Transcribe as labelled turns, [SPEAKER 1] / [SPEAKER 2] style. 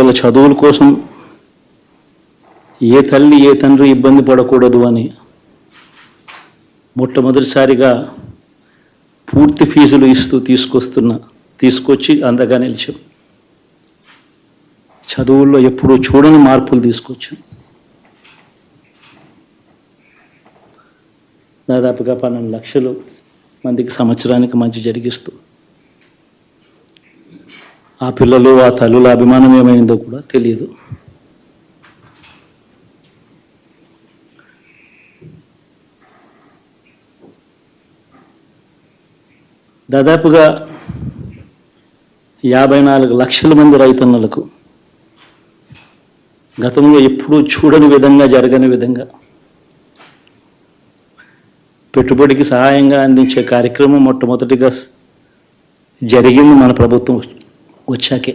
[SPEAKER 1] పిల్లల చదువుల కోసం ఏ తల్లి ఏ తండ్రి ఇబ్బంది పడకూడదు అని మొట్టమొదటిసారిగా పూర్తి ఫీజులు ఇస్తూ తీసుకొచ్చి అంతగా నిలిచాం. చదువుల్లో ఎప్పుడూ చూడని మార్పులు తీసుకొచ్చాం. దాదాపుగా 12 లక్షలు మందికి సంవత్సరానికి మంచి జరిగిస్తూ ఆ పిల్లలు ఆ తల్లుల అభిమానం ఏమైందో కూడా తెలియదు. దాదాపుగా 54 లక్షల మంది రైతన్నలకు గతంలో ఎప్పుడూ చూడని విధంగా జరగని విధంగా పెట్టుబడికి సహాయంగా అందించే కార్యక్రమం మొట్టమొదటిగా జరిగింది మన ప్రభుత్వం వచ్చాకే.